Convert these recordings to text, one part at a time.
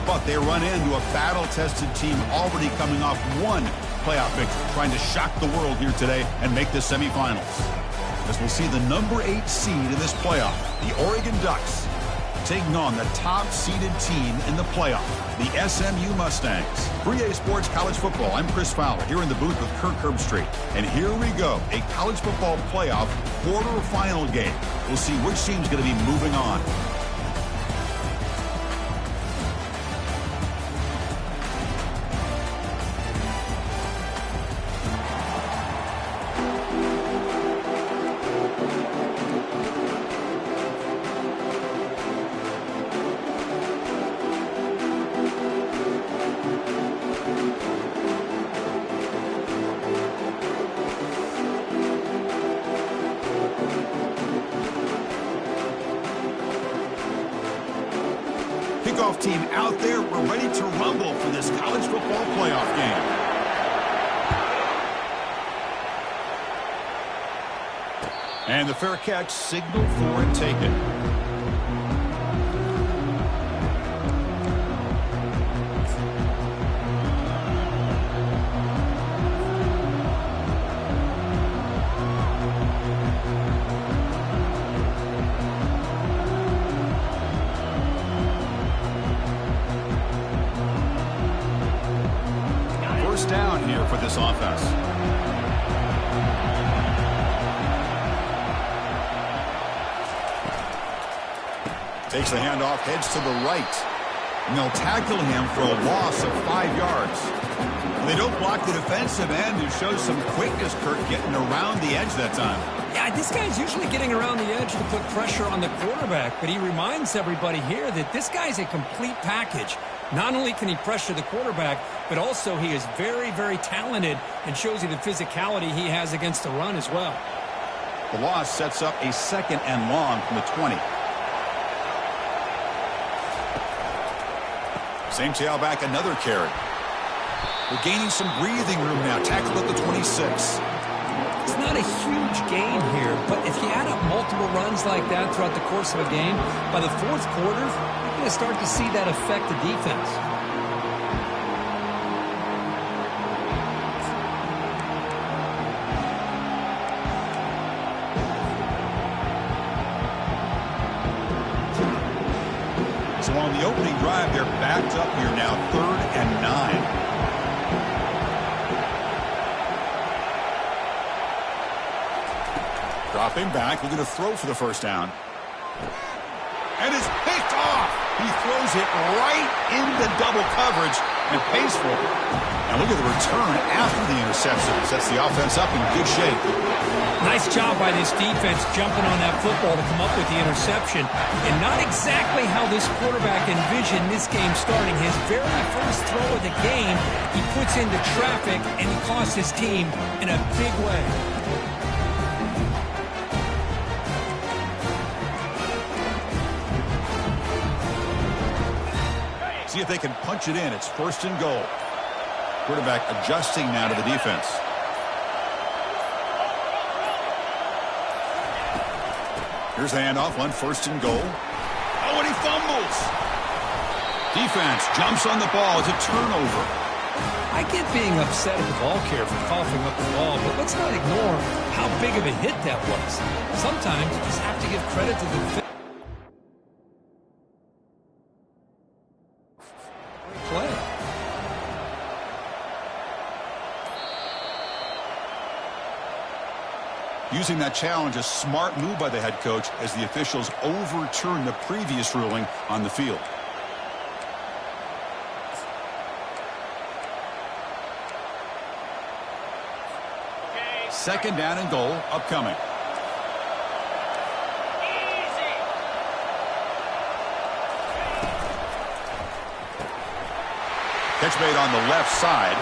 But they run into a battle-tested team already coming off one playoff victory, trying to shock the world here today and make the semifinals. As we'll see the number 8 seed in this playoff, the Oregon Ducks, taking on the top-seeded team in the playoff, the SMU Mustangs. 3A Sports College Football, I'm Chris Fowler, here in the booth with Kirk Herbstreit. And here we go, a college football playoff quarterfinal game. We'll see which team's going to be moving on. Kickoff team out there. We're ready to rumble for this college football playoff game. And the fair catch, signal for it, take it. Down here for this offense. Takes the handoff, heads to the right. And they'll tackle him for a loss of 5 yards. They don't block the defensive end, who shows some quickness, Kirk, getting around the edge that time. Yeah, this guy's usually getting around the edge to put pressure on the quarterback, but he reminds everybody here that this guy's a complete package. Not only can he pressure the quarterback, but also he is very, very talented and shows you the physicality he has against the run as well. The loss sets up a 2nd and long from the 20. Same tailback, another carry. We're gaining some breathing room now. Tackle at the 26. It's not a huge gain here, but if you add up multiple runs like that throughout the course of a game, by the 4th quarter, you're going to start to see that affect the defense. So on the opening drive, they're backed up here now, 3rd and 9. Dropping back, looking to throw for the first down. And it's picked off. He throws it right into double coverage and pays for it. And look at the return after the interception. Sets the offense up in good shape. Nice job by this defense jumping on that football to come up with the interception. And not exactly how this quarterback envisioned this game starting. His very first throw of the game, he puts into traffic, and he costs his team in a big way. See if they can punch it in. It's 1st and goal. Quarterback adjusting now to the defense. Here's the handoff on 1st and goal. Oh, and he fumbles. Defense jumps on the ball. It's a turnover. I get being upset at the ball carrier for coughing up the ball, but let's not ignore how big of a hit that was. Sometimes you just have to give credit to the defense. Using that challenge, a smart move by the head coach as the officials overturn the previous ruling on the field. Okay. 2nd down and goal upcoming. Catch made on the left side.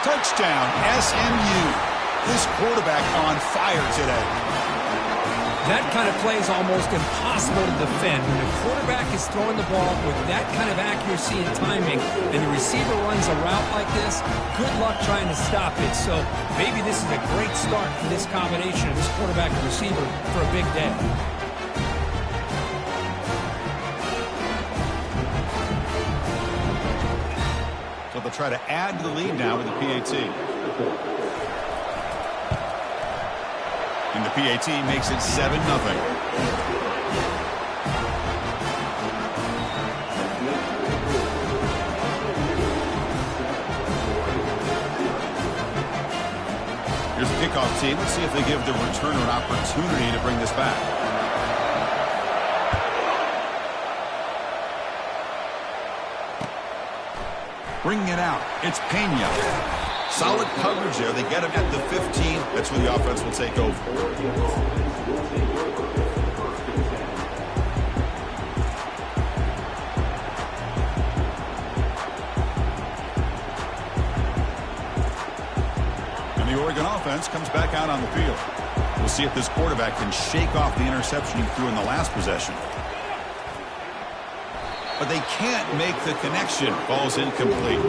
Touchdown, SMU. This quarterback on fire today. That kind of play is almost impossible to defend. When the quarterback is throwing the ball with that kind of accuracy and timing, and the receiver runs a route like this, good luck trying to stop it. So maybe this is a great start for this combination of this quarterback and receiver for a big day. but they'll try to add to the lead now with the PAT. And the PAT makes it 7-0. Here's the kickoff team. Let's see if they give the returner an opportunity to bring this back. Bringing it out. It's Pena. Solid coverage there. They get him at the 15. That's where the offense will take over. The Oregon offense comes back out on the field. We'll see if this quarterback can shake off the interception he threw in the last possession. But they can't make the connection. Ball's incomplete.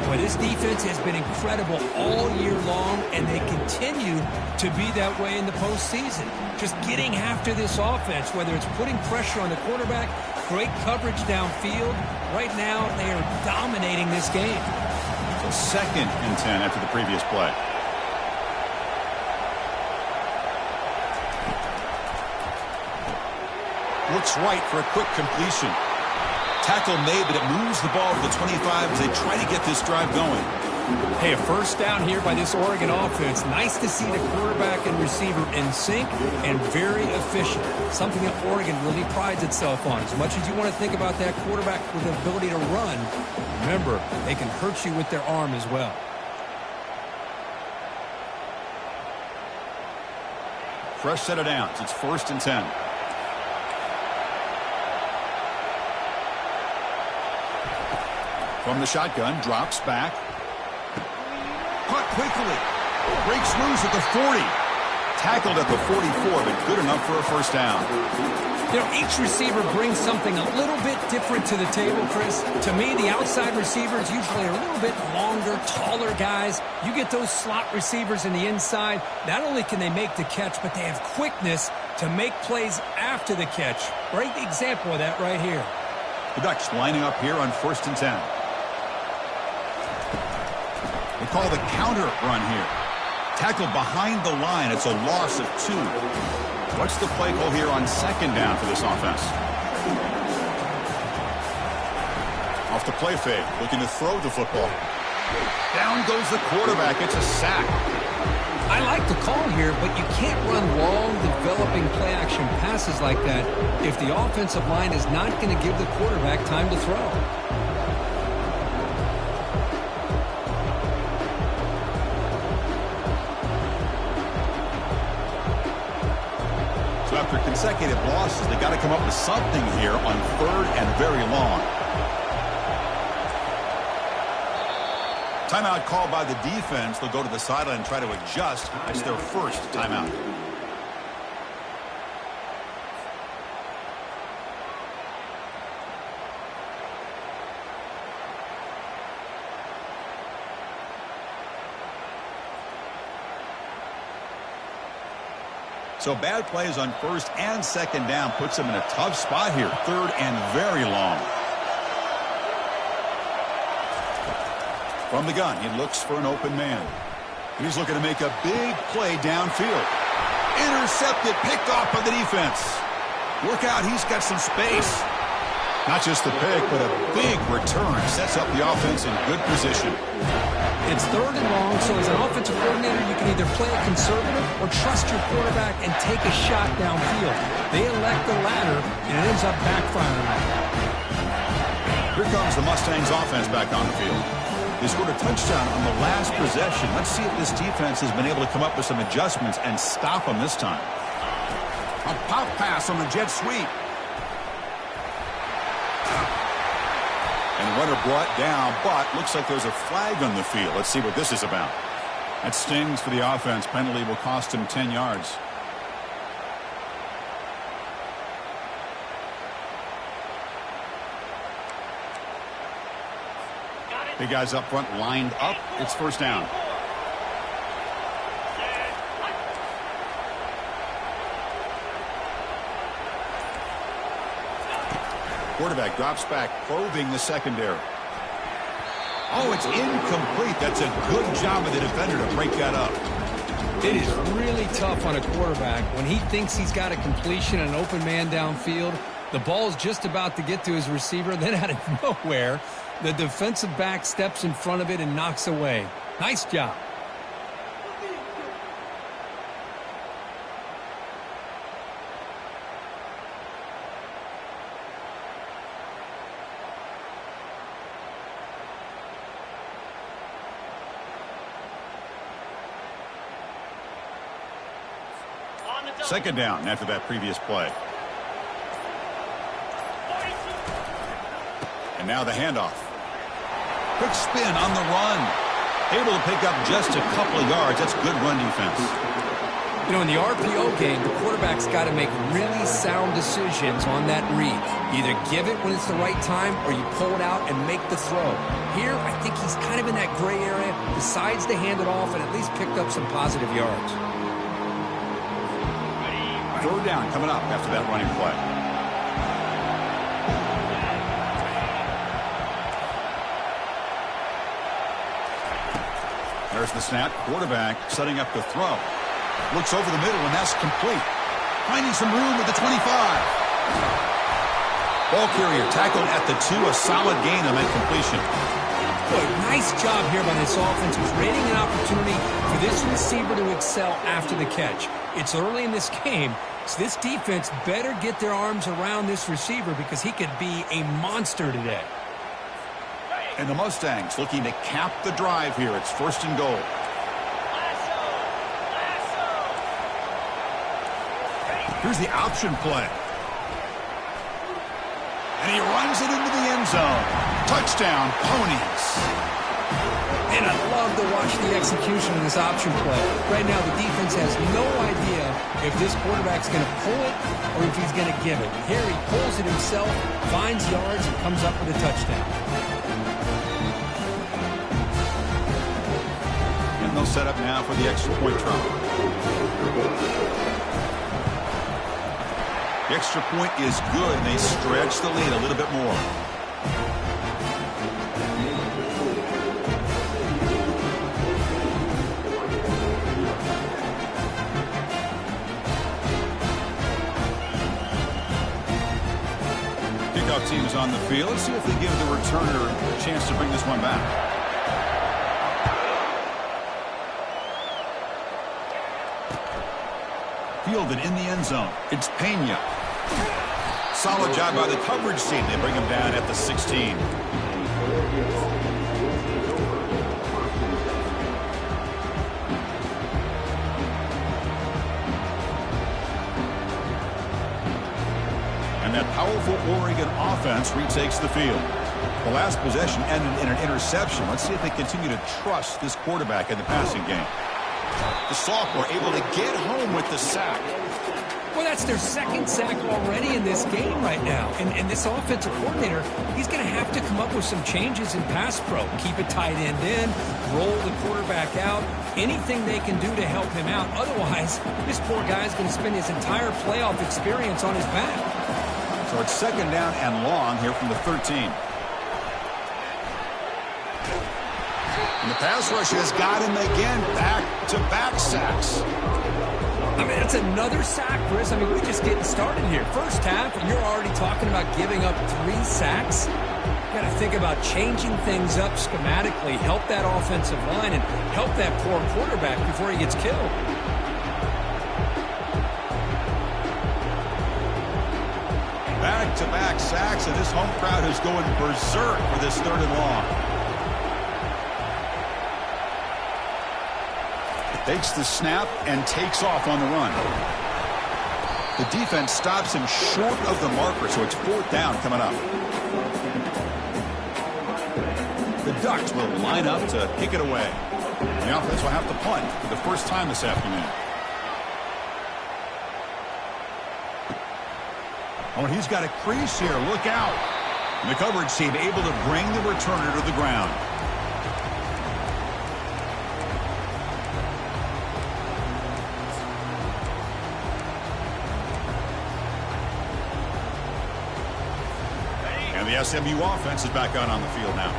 Well, this defense has been incredible all year long, and they continue to be that way in the postseason. Just getting after this offense, whether it's putting pressure on the quarterback, great coverage downfield. Right now, they are dominating this game. So 2nd and 10 after the previous play. Looks right for a quick completion. Tackle made, but it moves the ball to the 25 as they try to get this drive going. Hey, a first down here by this Oregon offense. Nice to see the quarterback and receiver in sync and very efficient. Something that Oregon really prides itself on. As much as you want to think about that quarterback with the ability to run, remember, they can hurt you with their arm as well. Fresh set of downs. It's 1st and 10. From the shotgun, drops back. Caught quickly. Breaks loose at the 40. Tackled at the 44, but good enough for a first down. You know, each receiver brings something a little bit different to the table, Chris. To me, the outside receivers usually are a little bit longer, taller guys. You get those slot receivers in the inside. Not only can they make the catch, but they have quickness to make plays after the catch. Great example of that right here. The Ducks lining up here on 1st and 10. They call the counter run here. Tackled behind the line. It's a loss of 2. What's the play call here on 2nd down for this offense? Off the play fake. Looking to throw the football. Down goes the quarterback. It's a sack. I like the call here, but you can't run long, developing play-action passes like that if the offensive line is not going to give the quarterback time to throw. So after consecutive losses, they got to come up with something here on 3rd and very long. Timeout called by the defense. They'll go to the sideline and try to adjust. It's their first timeout. So bad plays on 1st and 2nd down puts them in a tough spot here. 3rd and very long. From the gun, he looks for an open man. He's looking to make a big play downfield. Intercepted, picked off by the defense. Look out, he's got some space. Not just the pick, but a big return. Sets up the offense in good position. It's 3rd and long, so as an offensive coordinator, you can either play it conservative or trust your quarterback and take a shot downfield. They elect the latter, and it ends up backfiring. Here comes the Mustangs offense back on the field. They scored a touchdown on the last possession. Let's see if this defense has been able to come up with some adjustments and stop them this time. A pop pass on the jet sweep. And runner brought down, but looks like there's a flag on the field. Let's see what this is about. That stings for the offense. Penalty will cost him 10 yards. Big guys up front lined up. It's 1st down. Quarterback drops back, probing the secondary. Oh, it's incomplete. That's a good job of the defender to break that up. It is really tough on a quarterback when he thinks he's got a completion and an open man downfield. The ball's just about to get to his receiver. Then out of nowhere, the defensive back steps in front of it and knocks away. Nice job. Second down after that previous play. And now the handoff. Quick spin on the run. Able to pick up just a couple of yards. That's good run defense. You know, in the RPO game, the quarterback's got to make really sound decisions on that read. Either give it when it's the right time or you pull it out and make the throw. Here, I think he's kind of in that gray area, decides to hand it off and at least picked up some positive yards. Third down coming up after that running play. There's the snap. Quarterback setting up the throw. Looks over the middle, and that's complete. Finding some room at the 25. Ball carrier tackled at the 2. A solid gain on that completion. Boy, nice job here by this offense, creating an opportunity for this receiver to excel after the catch. It's early in this game, so this defense better get their arms around this receiver because he could be a monster today. And the Mustangs looking to cap the drive here. It's first and goal. Here's the option play. And he runs it into the end zone. Touchdown, Ponies. And I love to watch the execution of this option play. Right now, the defense has no idea if this quarterback's going to pull it or if he's going to give it. Here he pulls it himself, finds yards, and comes up with a touchdown. And they'll set up now for the extra point try. The extra point is good, and they stretch the lead a little bit more. Kickoff team is on the field. Let's see if they give the returner a chance to bring this one back. Fielded in the end zone. It's Pena. Solid job by the coverage team. They bring him down at the 16. And that powerful Oregon offense retakes the field. The last possession ended in an interception. Let's see if they continue to trust this quarterback in the passing game. The sophomore able to get home with the sack. Well, that's their second sack already in this game right now. And this offensive coordinator, he's going to have to come up with some changes in pass pro. Keep a tight end in, roll the quarterback out, anything they can do to help him out. Otherwise, this poor guy's going to spend his entire playoff experience on his back. So it's second down and long here from the 13. And the pass rush has got him again. Back-to-back sacks. I mean, that's another sack, Chris. I mean, we're just getting started here. First half, and you're already talking about giving up 3 sacks. You got to think about changing things up schematically, help that offensive line, and help that poor quarterback before he gets killed. Back-to-back sacks, and this home crowd is going berserk for this third and long. Takes the snap and takes off on the run. The defense stops him short of the marker, so it's fourth down coming up. The Ducks will line up to kick it away. And the offense will have to punt for the first time this afternoon. Oh, and he's got a crease here. Look out. And the coverage team able to bring the returner to the ground. And the SMU offense is back out on the field now.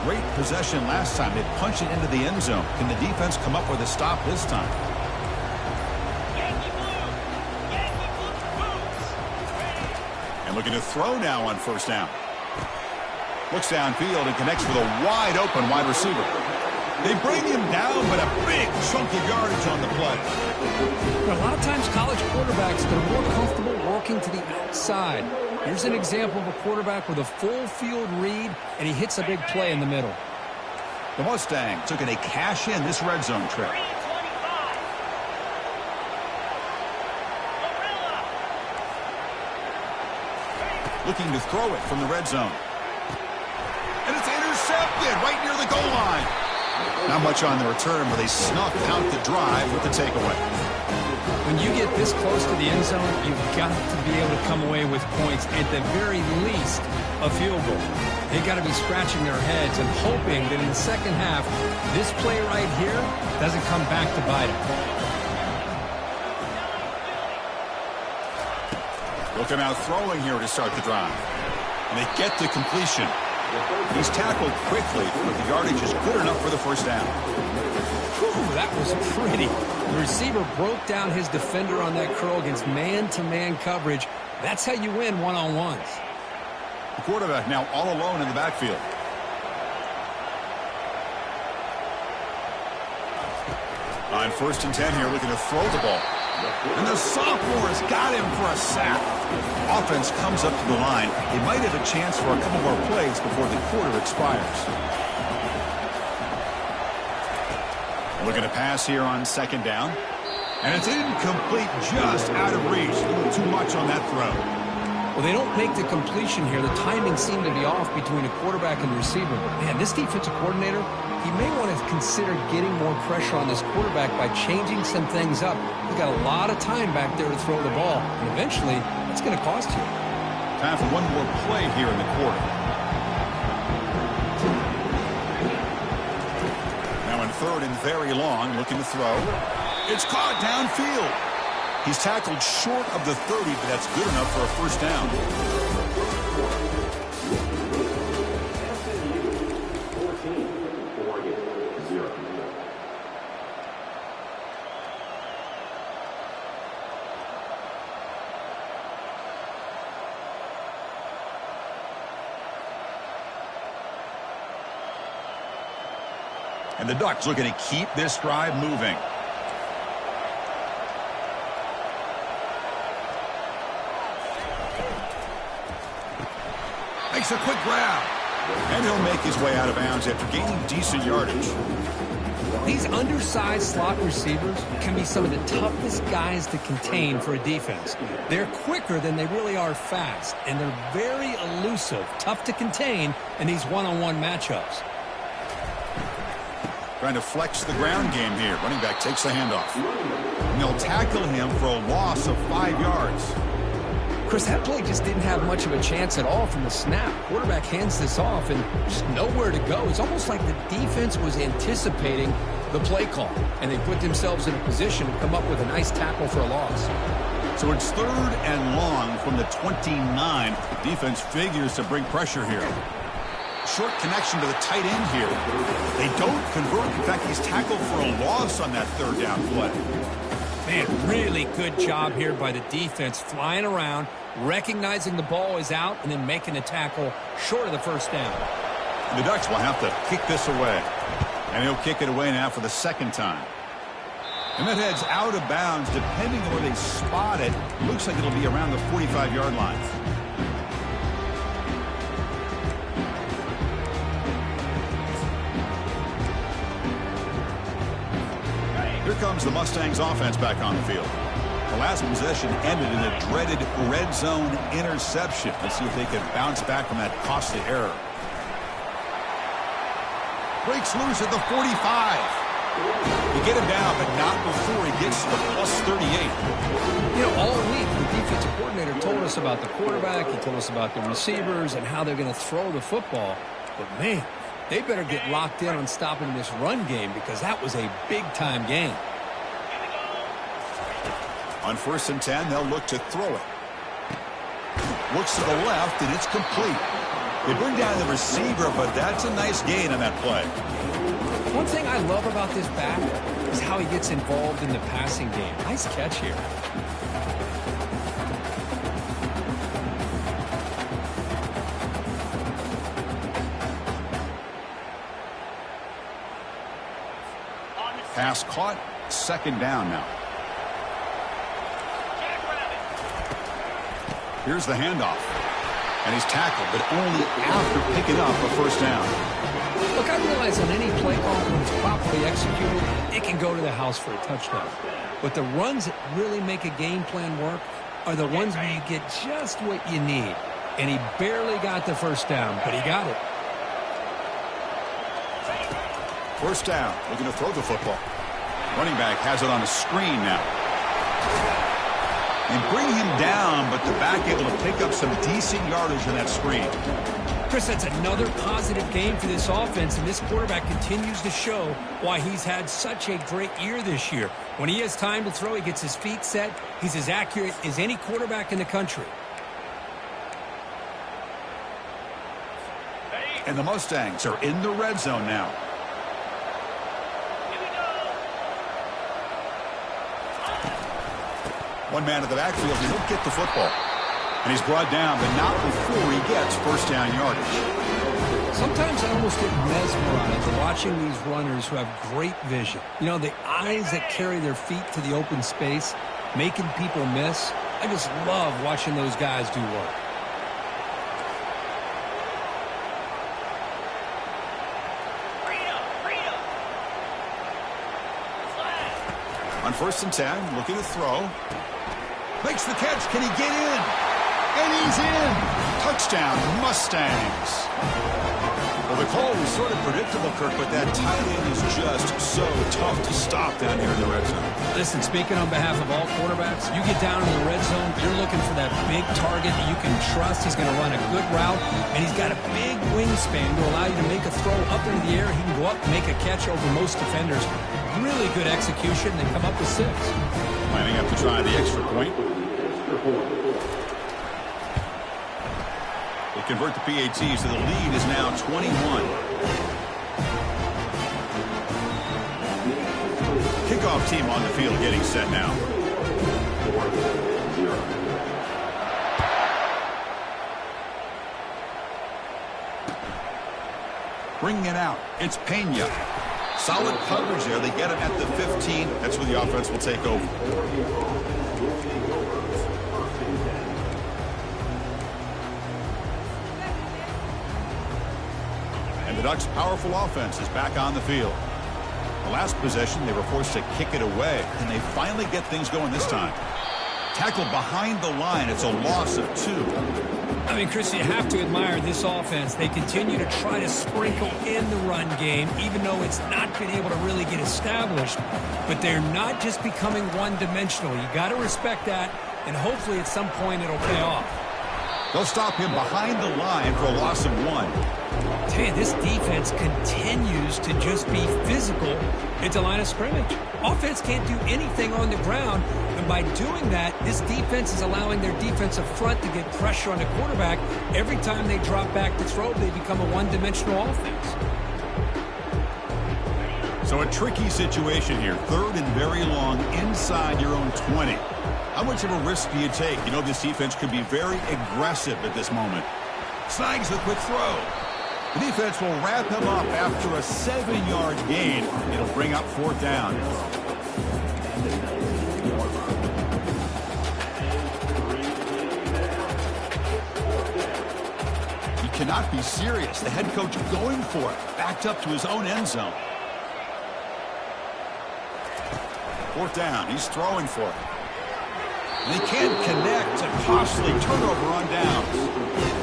Great possession last time. They punched it into the end zone. Can the defense come up with a stop this time? And looking to throw now on first down. Looks downfield and connects with a wide open wide receiver. They bring him down, but a big chunk of yardage on the play. But a lot of times college quarterbacks are more comfortable working to the outside. Here's an example of a quarterback with a full field read, and he hits a big play in the middle. The Mustangs looking to cash in this red zone trip. Looking to throw it from the red zone. And it's intercepted right near the goal line. Not much on the return, but they snuck out the drive with the takeaway. When you get this close to the end zone, you've got to be able to come away with points, at the very least, a field goal. They've got to be scratching their heads and hoping that in the second half, this play right here doesn't come back to bite them. Looking out throwing here to start the drive. And they get the completion. He's tackled quickly, but the yardage is good enough for the first down. Whew, that was pretty. The receiver broke down his defender on that curl against man-to-man coverage. That's how you win one-on-ones. The quarterback now all alone in the backfield. On 1st and 10 here, looking to throw the ball. And the sophomore has got him for a sack. Offense comes up to the line. They might have a chance for a couple more plays before the quarter expires. Looking to pass here on 2nd down. And it's incomplete, just out of reach. A little too much on that throw. Well, they don't make the completion here. The timing seemed to be off between a quarterback and the receiver. But, man, this defensive coordinator, he may want to consider getting more pressure on this quarterback by changing some things up. He's got a lot of time back there to throw the ball, and eventually that's going to cost you. Time for one more play here in the quarter. Now in 3rd and very long, looking to throw. It's caught downfield. He's tackled short of the 30, but that's good enough for a first down. And the Ducks looking to keep this drive moving. Makes a quick grab. And he'll make his way out of bounds after gaining decent yardage. These undersized slot receivers can be some of the toughest guys to contain for a defense. They're quicker than they really are fast, and they're very elusive, tough to contain in these one-on-one matchups. Trying to flex the ground game here. Running back takes the handoff. And they'll tackle him for a loss of 5 yards. Chris, that play just didn't have much of a chance at all from the snap. Quarterback hands this off and just nowhere to go. It's almost like the defense was anticipating the play call, and they put themselves in a position to come up with a nice tackle for a loss. So it's 3rd and long from the 29. The defense figures to bring pressure here. Short connection to the tight end here. They don't convert. In fact, he's tackled for a loss on that 3rd down play. Man, really good job here by the defense, flying around, recognizing the ball is out, and then making a tackle short of the first down. The Ducks will have to kick this away. And he'll kick it away now for the 2nd time. And that heads out of bounds. Depending on where they spot it, looks like it'll be around the 45-yard line. Here comes the Mustangs offense back on the field. The last possession ended in a dreaded red zone interception. Let's see if they can bounce back from that costly error. Breaks loose at the 45. You get him down, but not before he gets to the plus 38. You know, all week, the defensive coordinator told us about the quarterback. He told us about the receivers and how they're going to throw the football. But, man, they better get locked in on stopping this run game because that was a big-time game. On 1st and 10, they'll look to throw it. Looks to the left, and it's complete. They bring down the receiver, but that's a nice gain on that play. One thing I love about this back is how he gets involved in the passing game. Nice catch here. Pass caught, second down now. Here's the handoff. And he's tackled, but only after picking up a first down. Look, I realize on any play call, when it's properly executed, it can go to the house for a touchdown. But the runs that really make a game plan work are the ones where you get just what you need. And he barely got the first down, but he got it. First down, looking to throw the football. Running back has it on a screen now. They bring him down, but the back able to pick up some decent yardage in that screen. Chris, that's another positive game for this offense, and this quarterback continues to show why he's had such a great year this year. When he has time to throw, he gets his feet set. He's as accurate as any quarterback in the country. And the Mustangs are in the red zone now. One man at the backfield, and he'll get the football. And he's brought down, but not before he gets first down yardage. Sometimes I almost get mesmerized watching these runners who have great vision. You know, the eyes that carry their feet to the open space, making people miss. I just love watching those guys do work. On 1st and 10, looking to throw. Makes the catch. Can he get in? And he's in. Touchdown, Mustangs. Well, the call was sort of predictable, Kirk, but that tight end is just so tough to stop down here in the red zone. Listen, speaking on behalf of all quarterbacks, you get down in the red zone, you're looking for that big target that you can trust. He's going to run a good route, and he's got a big wingspan to allow you to make a throw up into the air. He can go up and make a catch over most defenders. Really good execution. They come up with 6. Lining up to try the extra point. They convert the PAT, so the lead is now 21. Kickoff team on the field getting set now. Bringing it out. It's Pena. Solid coverage there. They get it at the 15. That's where the offense will take over. And the Ducks' powerful offense is back on the field. The last possession, they were forced to kick it away, and they finally get things going this time. Tackled behind the line. It's a loss of 2. I mean, Chris, you have to admire this offense. They continue to try to sprinkle in the run game, even though it's not been able to really get established. But they're not just becoming one-dimensional. You got to respect that, and hopefully at some point it'll pay off. They'll stop him behind the line for a loss of 1. I tell you, this defense continues to just be physical at the line of scrimmage. Offense can't do anything on the ground, and by doing that, this defense is allowing their defensive front to get pressure on the quarterback. Every time they drop back to throw, they become a one-dimensional offense. So a tricky situation here. 3rd and very long inside your own 20. How much of a risk do you take? You know this defense could be very aggressive at this moment. Snags the quick throw. The defense will wrap him up after a 7-yard gain. It'll bring up 4th down. He cannot be serious. The head coach going for it. Backed up to his own end zone. 4th down. He's throwing for it. And he can't connect. A costly turnover on downs.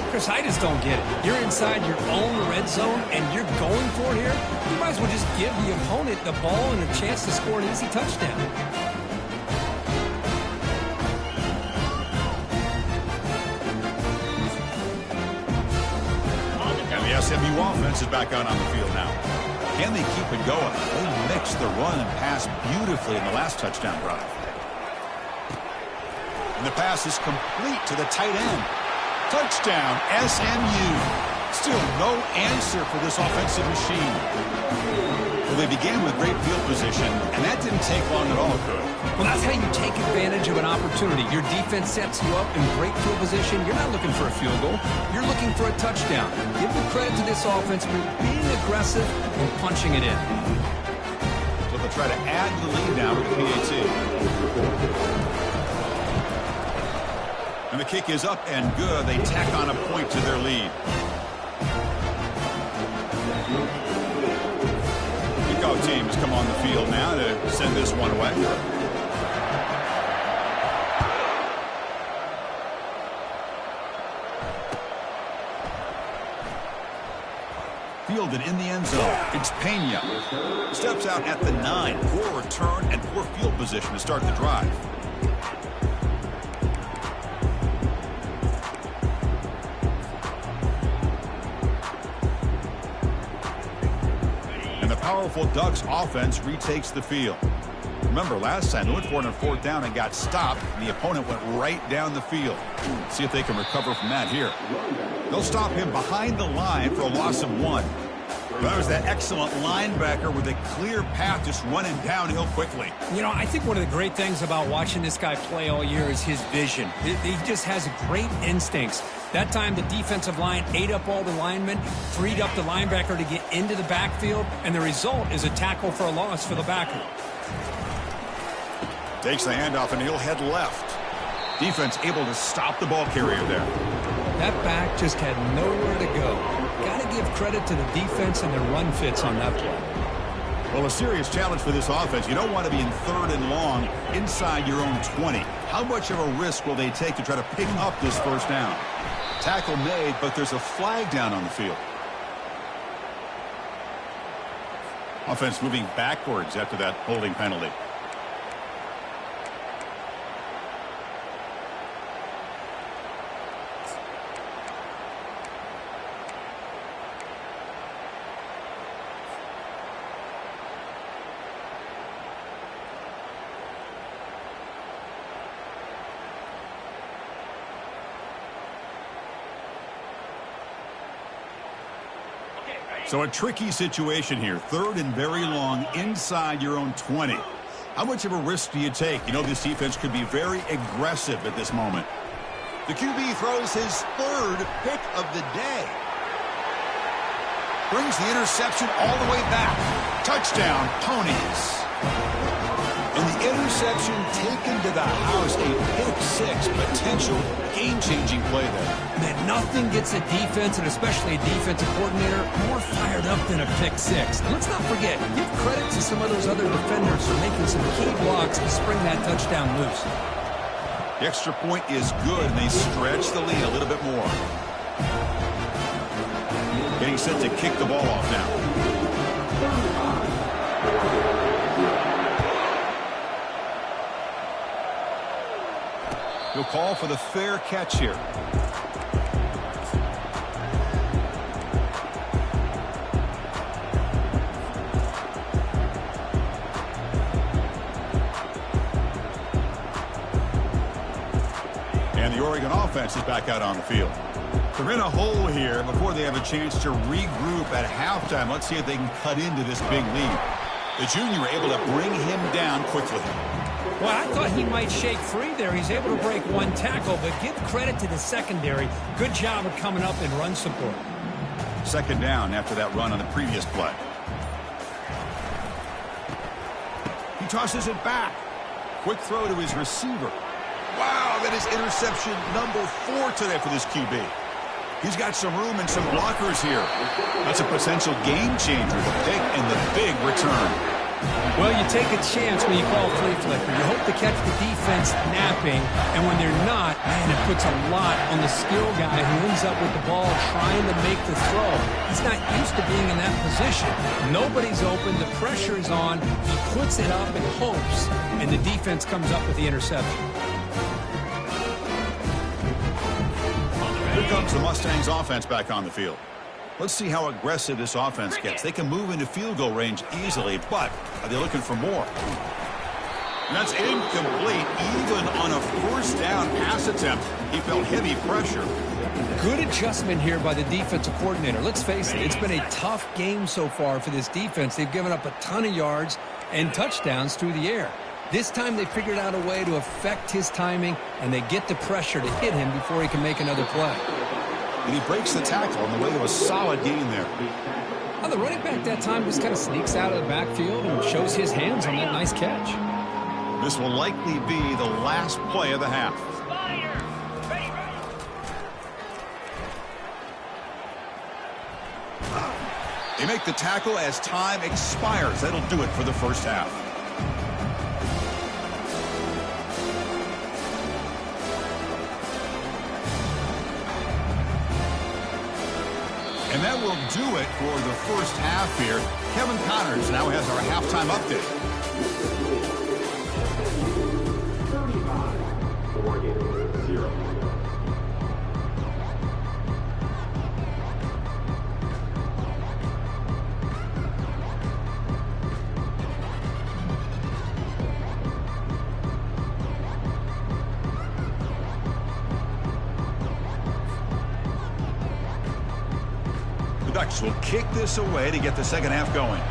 Chris, I just don't get it. You're inside your own red zone, and you're going for it here? You might as well just give the opponent the ball and a chance to score an easy touchdown. And the SMU offense is back out on the field now. Can they keep it going? They mixed the run and pass beautifully in the last touchdown drive. And the pass is complete to the tight end. Touchdown, SMU. Still no answer for this offensive machine. Well, they began with great field position, and that didn't take long at all, could. Well, that's how you take advantage of an opportunity. Your defense sets you up in great field position. You're not looking for a field goal. You're looking for a touchdown. Give the credit to this offense for being aggressive and punching it in. So they'll try to add to the lead now with the PAT. And the kick is up and good. They tack on a point to their lead. Kickoff teams come on the field now to send this one away. Fielded in the end zone. It's Pena. Steps out at the 9. Poor return and poor field position to start the drive. And the powerful Ducks offense retakes the field. Remember, last time they went for it on 4th down and got stopped, and the opponent went right down the field. See if they can recover from that here. They'll stop him behind the line for a loss of 1. That was that excellent linebacker with a clear path just running downhill quickly. You know, I think one of the great things about watching this guy play all year is his vision. He just has great instincts. That time the defensive line ate up all the linemen, freed up the linebacker to get into the backfield, and the result is a tackle for a loss for the backer. Takes the handoff and he'll head left. Defense able to stop the ball carrier there. That back just had nowhere to go. Got to give credit to the defense and their run fits on that play. Well, a serious challenge for this offense. You don't want to be in 3rd and long inside your own 20. How much of a risk will they take to try to pick up this 1st down? Tackle made, but there's a flag down on the field. Offense moving backwards after that holding penalty. So a tricky situation here. 3rd and very long inside your own 20. How much of a risk do you take? You know, this defense could be very aggressive at this moment. The QB throws his 3rd pick of the day. Brings the interception all the way back. Touchdown, Ponies. And the interception taken to the house, a pick-6, potential game-changing play there. Man, nothing gets a defense, and especially a defensive coordinator, more fired up than a pick-6. And let's not forget, give credit to some of those other defenders for making some key blocks to spring that touchdown loose. The extra point is good, and they stretch the lead a little bit more. Getting set to kick the ball off now. He'll call for the fair catch here. And the Oregon offense is back out on the field. They're in a hole here before they have a chance to regroup at halftime. Let's see if they can cut into this big lead. The junior able to bring him down quickly. Well, I thought he might shake free there. He's able to break 1 tackle, but give credit to the secondary. Good job of coming up in run support. 2nd down after that run on the previous play. He tosses it back. Quick throw to his receiver. Wow, that is interception number 4 today for this QB. He's got some room and some blockers here. That's a potential game changer, the pick and the big return. Well, you take a chance when you call flea flicker. You hope to catch the defense napping, and when they're not, man, it puts a lot on the skill guy who ends up with the ball trying to make the throw. He's not used to being in that position. Nobody's open. The pressure is on. He puts it up and hopes, and the defense comes up with the interception. Here comes the Mustangs offense back on the field. Let's see how aggressive this offense gets. They can move into field goal range easily, but are they looking for more? And that's incomplete. Even on a 1st down pass attempt, he felt heavy pressure. Good adjustment here by the defensive coordinator. Let's face it, it's been a tough game so far for this defense. They've given up a ton of yards and touchdowns through the air. This time they figured out a way to affect his timing, and they get the pressure to hit him before he can make another play. And he breaks the tackle on the way to a solid gain there. Now, the running back that time just kind of sneaks out of the backfield and shows his hands on that nice catch. This will likely be the last play of the half. They make the tackle as time expires. That'll do it for the first half. And that will do it for the first half here. Kevin Connors now has our halftime update. 35-0. The Ducks will kick this away to get the second half going.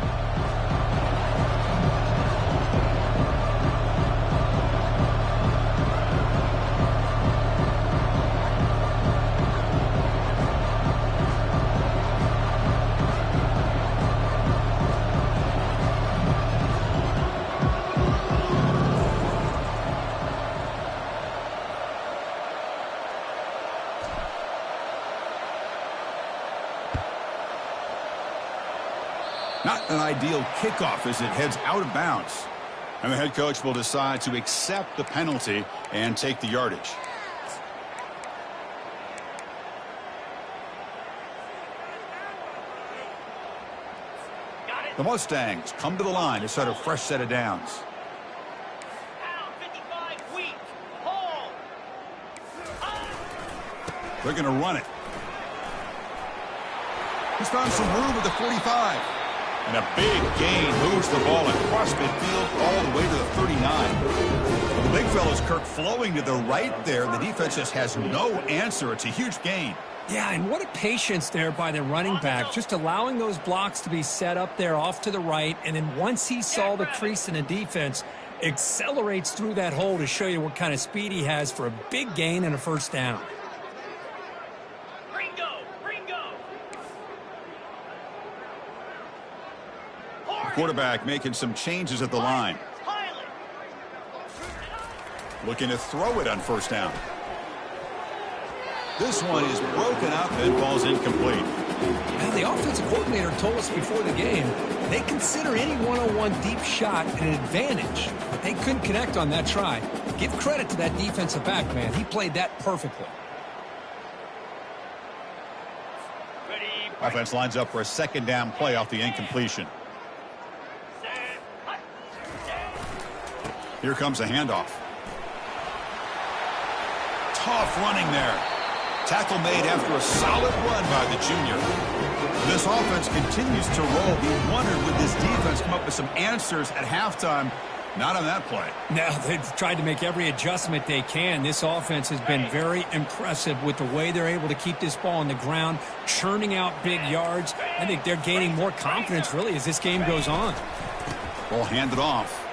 Not an ideal kickoff as it heads out of bounds. And the head coach will decide to accept the penalty and take the yardage. The Mustangs come to the line to start a fresh set of downs. They're going to run it. He's found some room at the 45. And a big gain moves the ball across midfield all the way to the 39. Well, the big fella's Kirk flowing to the right there. The defense just has no answer. It's a huge gain. Yeah, and what a patience there by the running back, just allowing those blocks to be set up there off to the right, and then once he saw the crease in the defense, accelerates through that hole to show you what kind of speed he has for a big gain and a first down. Quarterback making some changes at the line. Looking to throw it on first down. This one is broken up and falls incomplete. Now, the offensive coordinator told us before the game they consider any one-on-one deep shot an advantage. But they couldn't connect on that try. Give credit to that defensive back, man. He played that perfectly. Offense lines up for a second down play off the incompletion. Here comes a handoff. Tough running there. Tackle made after a solid run by the junior. This offense continues to roll. We wondered, would this defense come up with some answers at halftime? Not on that play. Now, they've tried to make every adjustment they can. This offense has been very impressive with the way they're able to keep this ball on the ground, churning out big yards. I think they're gaining more confidence, really, as this game goes on. Ball handed off.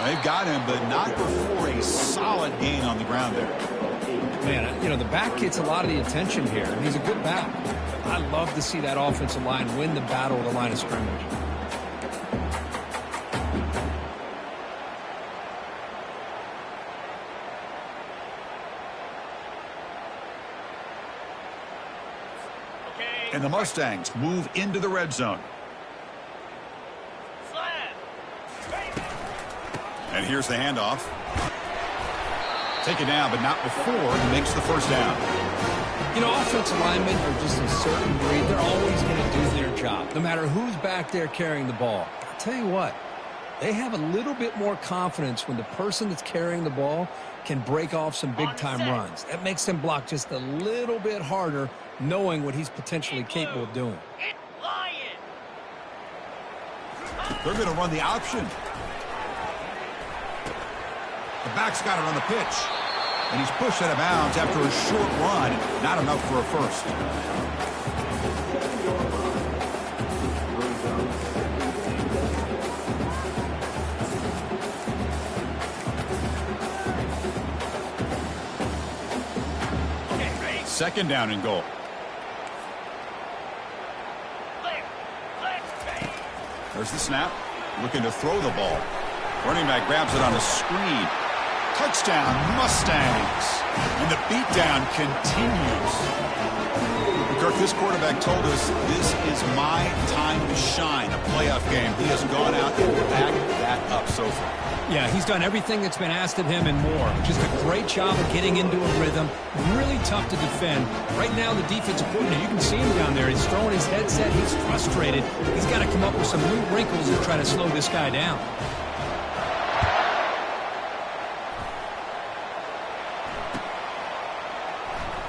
They've got him, but not before a solid gain on the ground there. Man, you know, the back gets a lot of the attention here, and he's a good back. I love to see that offensive line win the battle of the line of scrimmage. And the Mustangs move into the red zone. And here's the handoff. Take it down, but not before he makes the first down. You know, offensive linemen are just a certain breed. They're always going to do their job, no matter who's back there carrying the ball. I'll tell you what, they have a little bit more confidence when the person that's carrying the ball can break off some big-time runs. That makes them block just a little bit harder, knowing what he's potentially capable of doing. They're going to run the option. The back's got it on the pitch. And he's pushed out of bounds after a short run. Not enough for a first. Second down and goal. There's the snap. Looking to throw the ball. Running back grabs it on a screen. Touchdown, Mustangs. And the beatdown continues. Kirk, this quarterback told us this is my time to shine, a playoff game. He has gone out and backed that up so far. Yeah, he's done everything that's been asked of him and more. Just a great job of getting into a rhythm. Really tough to defend. Right now, the defensive coordinator, you can see him down there. He's throwing his headset. He's frustrated. He's got to come up with some new wrinkles to try to slow this guy down.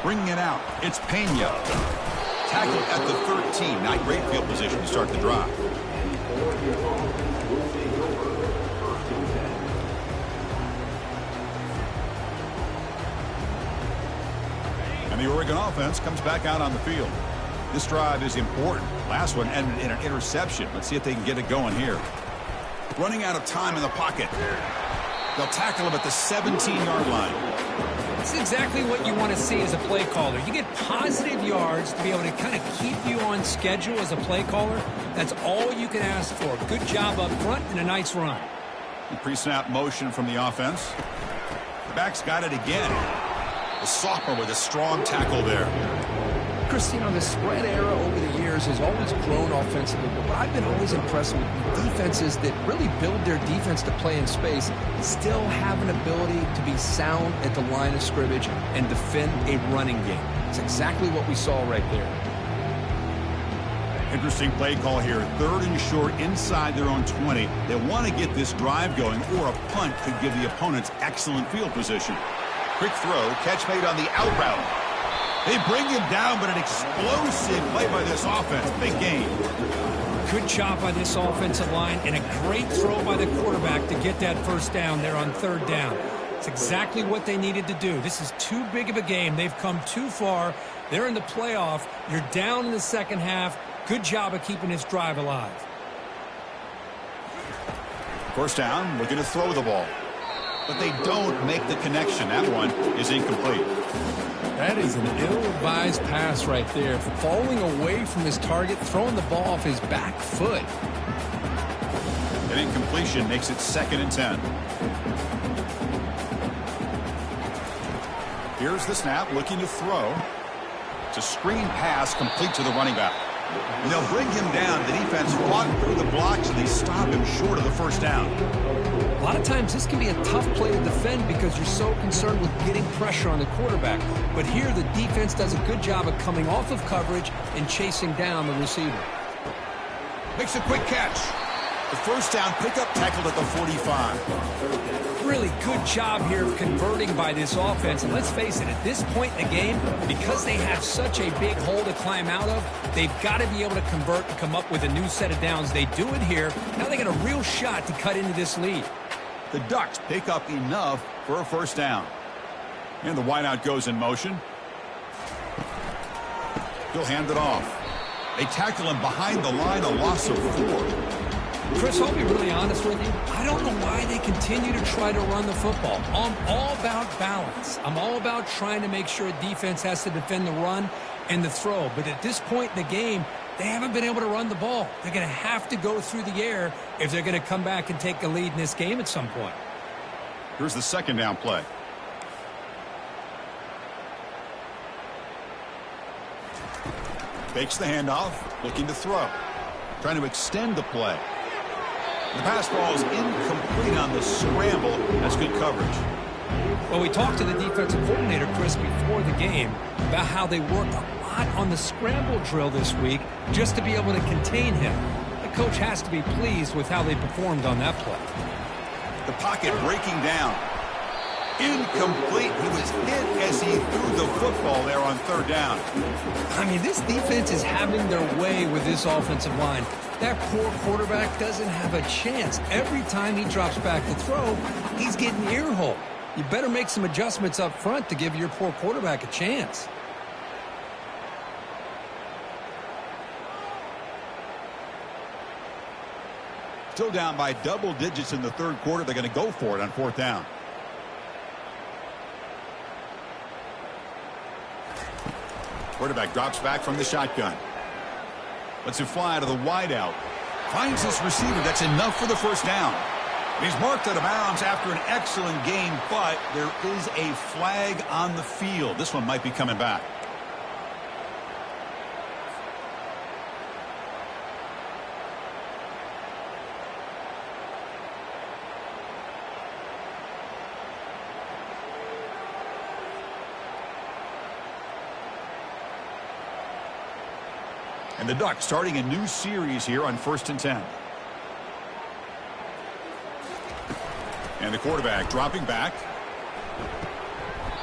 Bringing it out, it's Pena. Tackled at the 13. Not great field position to start the drive. And the Oregon offense comes back out on the field. This drive is important. Last one ended in an interception. Let's see if they can get it going here. Running out of time in the pocket. They'll tackle him at the 17-yard line. That's exactly what you want to see as a play caller. You get positive yards to be able to kind of keep you on schedule as a play caller. That's all you can ask for. Good job up front and a nice run. Pre-snap motion from the offense. The back's got it again. The sophomore with a strong tackle there. Chris, you know, the spread era over the years has always grown offensively, but what I've been always impressed with defenses that really build their defense to play in space still have an ability to be sound at the line of scrimmage and defend a running game. It's exactly what we saw right there. Interesting play call here. 3rd and short inside their own 20. They want to get this drive going, or a punt could give the opponents excellent field position. Quick throw, catch made on the out route. They bring him down, but an explosive play by this offense. Big game. Good job by this offensive line and a great throw by the quarterback to get that first down there on 3rd down. It's exactly what they needed to do. This is too big of a game. They've come too far. They're in the playoff. You're down in the second half. Good job of keeping this drive alive. First down, looking to throw the ball. But they don't make the connection. That one is incomplete. That is an ill-advised pass right there. Falling away from his target, throwing the ball off his back foot. An incompletion makes it 2nd and 10. Here's the snap, looking to throw. It's a screen pass complete to the running back. And they'll bring him down. The defense fought through the blocks, and they stop him short of the first down. A lot of times this can be a tough play to defend because you're so concerned with getting pressure on the quarterback. But here the defense does a good job of coming off of coverage and chasing down the receiver. Makes a quick catch. The first down pickup tackled at the 45. Really good job here of converting by this offense. And let's face it, at this point in the game, because they have such a big hole to climb out of, they've got to be able to convert and come up with a new set of downs. They do it here. Now they got a real shot to cut into this lead. The Ducks pick up enough for a first down. And the wideout goes in motion. He'll hand it off. They tackle him behind the line, a loss of 4. Chris, I'll be really honest with you. I don't know why they continue to try to run the football. I'm all about balance. I'm all about trying to make sure a defense has to defend the run and the throw. But at this point in the game, they haven't been able to run the ball. They're going to have to go through the air if they're going to come back and take a lead in this game at some point. Here's the 2nd down play. Fakes the handoff, looking to throw. Trying to extend the play. The pass ball is incomplete on the scramble. That's good coverage. Well, we talked to the defensive coordinator, Chris, before the game about how they worked a lot on the scramble drill this week just to be able to contain him. The coach has to be pleased with how they performed on that play. The pocket breaking down. Incomplete. He was hit as he threw the football there on 3rd down. I mean, this defense is having their way with this offensive line. That poor quarterback doesn't have a chance. Every time he drops back to throw, he's getting ear-hole. You better make some adjustments up front to give your poor quarterback a chance. Still down by double digits in the third quarter. They're going to go for it on fourth down. Quarterback drops back from the shotgun. Lets it fly to the wideout. Finds this receiver. That's enough for the first down. He's marked out of bounds after an excellent game, but there is a flag on the field. This one might be coming back. And the Ducks starting a new series here on 1st and 10. And the quarterback dropping back.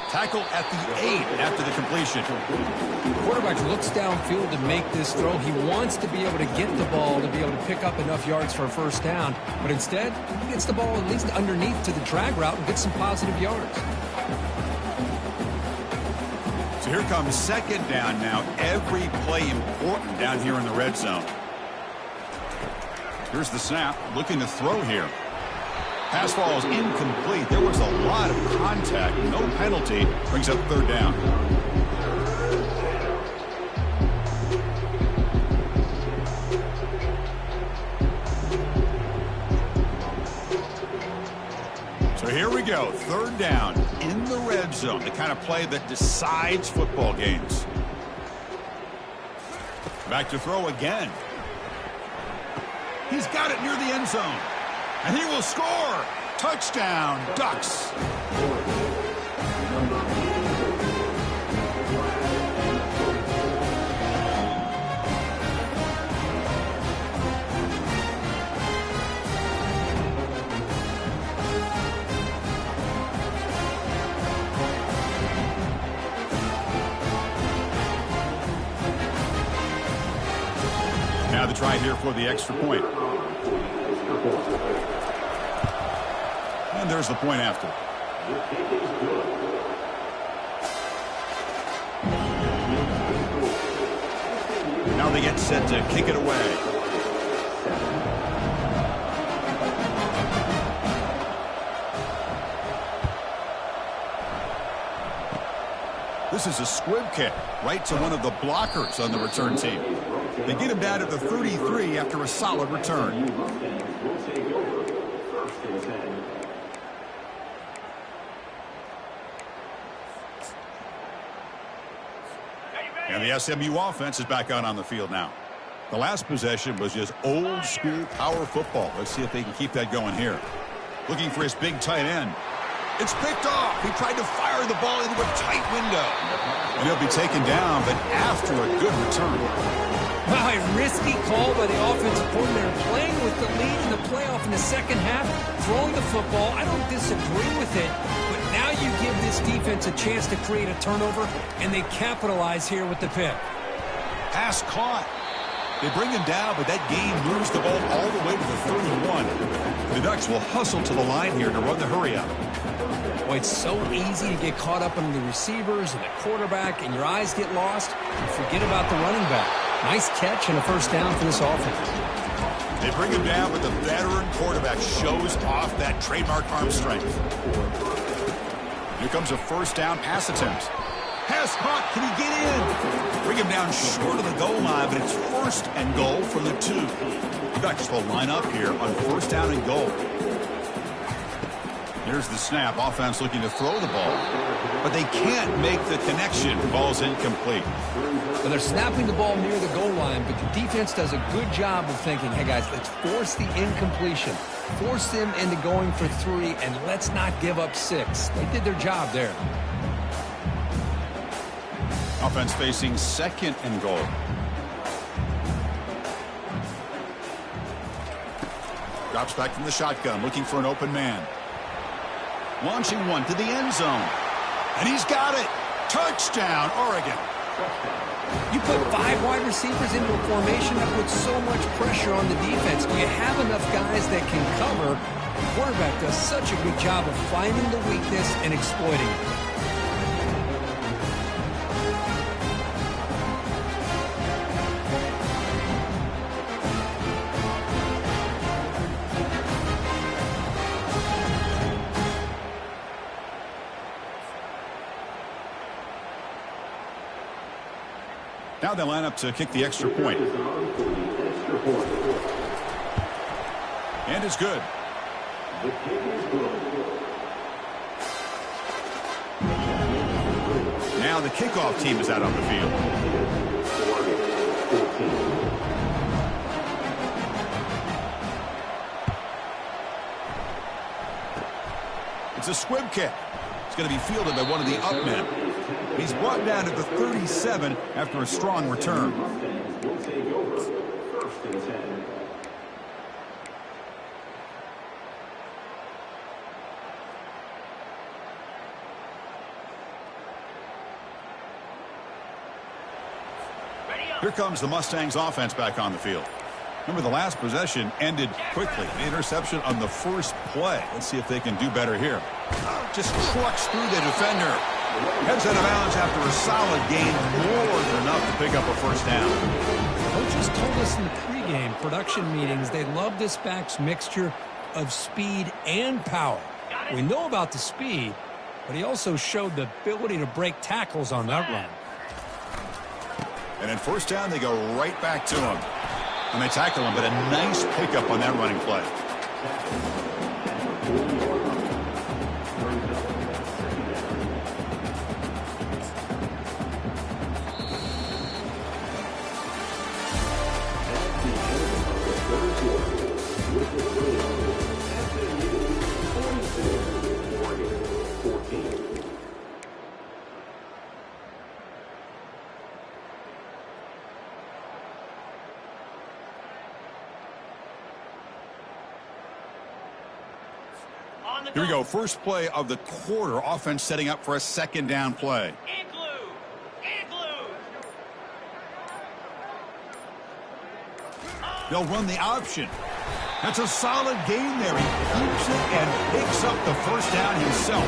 Tackle at the 8 after the completion. The quarterback looks downfield to make this throw. He wants to be able to get the ball to be able to pick up enough yards for a first down. But instead, he gets the ball at least underneath to the drag route and gets some positive yards. So here comes second down now. Every play important down here in the red zone. Here's the snap. Looking to throw here. Pass falls incomplete. There was a lot of contact. No penalty. Brings up third down. So here we go. Third down in the red zone. The kind of play that decides football games. Back to throw again. He's got it near the end zone. And he will score. Touchdown, Ducks. Now the try here for the extra point. And there's the point after. Now they get set to kick it away. This is a squib kick right to one of the blockers on the return team. They get him down to the 33 after a solid return. And the SMU offense is back out on the field now. The last possession was just old school power football. Let's see if they can keep that going here. Looking for his big tight end. It's picked off. He tried to fire the ball into a tight window. And he'll be taken down, but after a good return. Wow, a risky call by the offensive coordinator, playing with the lead in the playoff in the second half, throwing the football. I don't disagree with it, but now you give this defense a chance to create a turnover, and they capitalize here with the pick. Pass caught. They bring him down, but that gain moves the ball all the way to the 31. The Ducks will hustle to the line here to run the hurry up. Boy, it's so easy to get caught up on the receivers and the quarterback, and your eyes get lost, and forget about the running back. Nice catch and a first down for this offense. They bring him down, but the veteran quarterback shows off that trademark arm strength. Here comes a first down pass attempt. Pass caught. Can he get in? Bring him down short of the goal line, but it's first and goal from the 2. The Ducks will line up here on first down and goal. Here's the snap. Offense looking to throw the ball, but they can't make the connection. Ball's incomplete. Well, they're snapping the ball near the goal line, but the defense does a good job of thinking, hey, guys, let's force the incompletion. Force them into going for 3, and let's not give up 6. They did their job there. Offense facing second and goal. Drops back from the shotgun, looking for an open man. Launching one to the end zone. And he's got it. Touchdown, Oregon. You put 5 wide receivers into a formation that puts so much pressure on the defense. Do you have enough guys that can cover? The quarterback does such a good job of finding the weakness and exploiting it. Now they line up to kick the extra point. And it's good. Now the kickoff team is out on the field. It's a squib kick. It's going to be fielded by one of the up men. He's brought down at the 37 after a strong return. Here comes the Mustangs offense back on the field. Remember, the last possession ended quickly. The interception on the first play. Let's see if they can do better here. Just trucks through the defender. Heads out of bounds after a solid gain, more than enough to pick up a first down. Coaches told us in the pregame production meetings they love this back's mixture of speed and power. We know about the speed, but he also showed the ability to break tackles on that run. And in first down, they go right back to him. And they tackle him, but a nice pickup on that running play. Here we go. First play of the quarter. Offense setting up for a second down play. They'll run the option. That's a solid gain there. He keeps it and picks up the first down himself.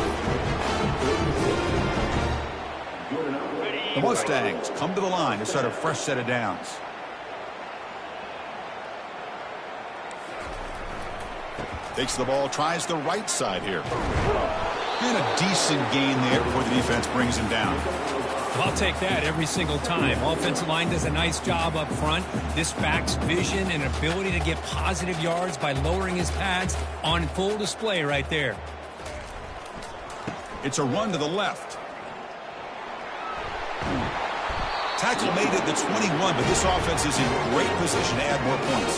The Mustangs come to the line to start a fresh set of downs. Takes the ball, tries the right side here. And a decent gain there before the defense brings him down. I'll take that every single time. Offensive line does a nice job up front. This back's vision and ability to get positive yards by lowering his pads on full display right there. It's a run to the left. Tackle made at the 21, but this offense is in great position to add more points.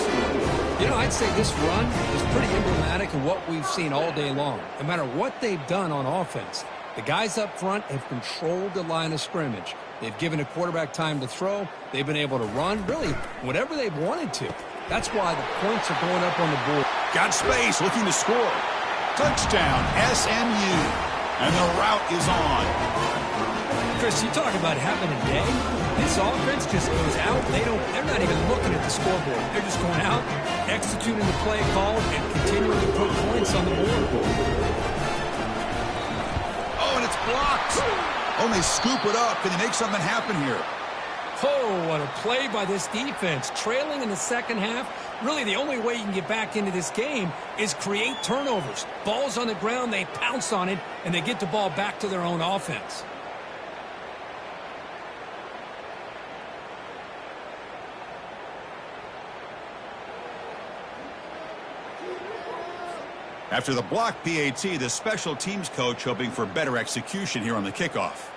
You know, I'd say this run is pretty emblematic of what we've seen all day long. No matter what they've done on offense, the guys up front have controlled the line of scrimmage. They've given a quarterback time to throw. They've been able to run, really, whatever they've wanted to. That's why the points are going up on the board. Got space, looking to score. Touchdown, SMU. And the route is on. Chris, you talk about having a day. This offense just goes out. They're not even looking at the scoreboard. They're just going out, executing the play called, and continuing to put points on the board. Oh, and it's blocked. Oh, and they scoop it up. Can they make something happen here? Oh, what a play by this defense. Trailing in the second half. Really, the only way you can get back into this game is create turnovers. Ball's on the ground, they pounce on it, and they get the ball back to their own offense. After the block PAT, the special teams coach hoping for better execution here on the kickoff.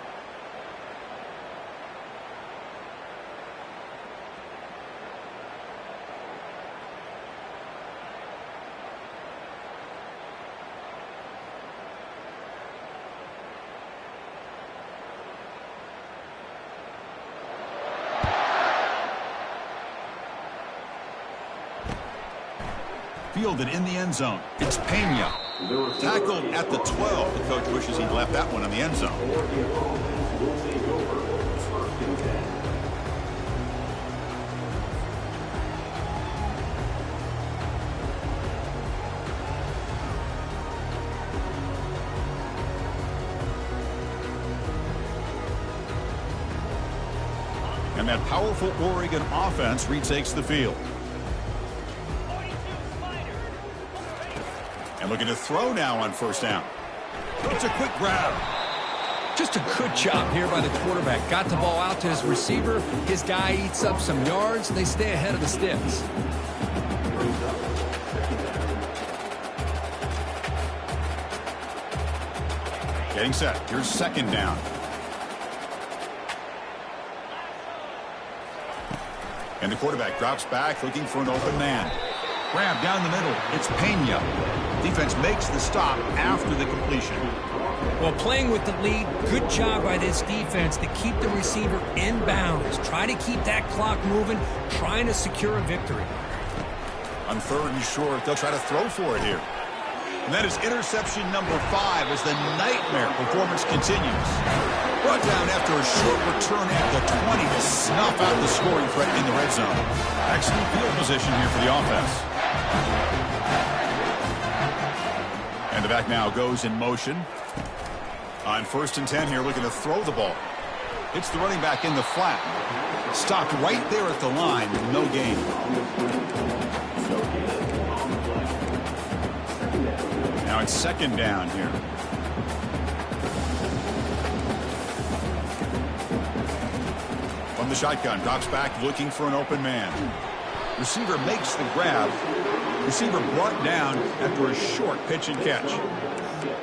Fielded in the end zone. It's Pena. Tackled at the 12. The coach wishes he'd left that one in the end zone. that powerful Oregon offense retakes the field. And looking to throw now on first down. It's a quick grab. Just a good job here by the quarterback. Got the ball out to his receiver. His guy eats up some yards. They stay ahead of the sticks. Getting set. Here's second down. And the quarterback drops back looking for an open man. Grab down the middle. It's Pena. Defense makes the stop after the completion. Well, playing with the lead, good job by this defense to keep the receiver in bounds. Try to keep that clock moving, trying to secure a victory. On third and short, they'll try to throw for it here. And that is interception number 5 as the nightmare performance continues. Brought down after a short return at the 20 to snuff out the scoring threat in the red zone. Excellent field position here for the offense. And the back now goes in motion. On first and 10 here, looking to throw the ball. It's the running back in the flat. Stopped right there at the line with no gain. Now it's second down here. From the shotgun, drops back looking for an open man. Receiver makes the grab. Receiver brought down after a short pitch and catch.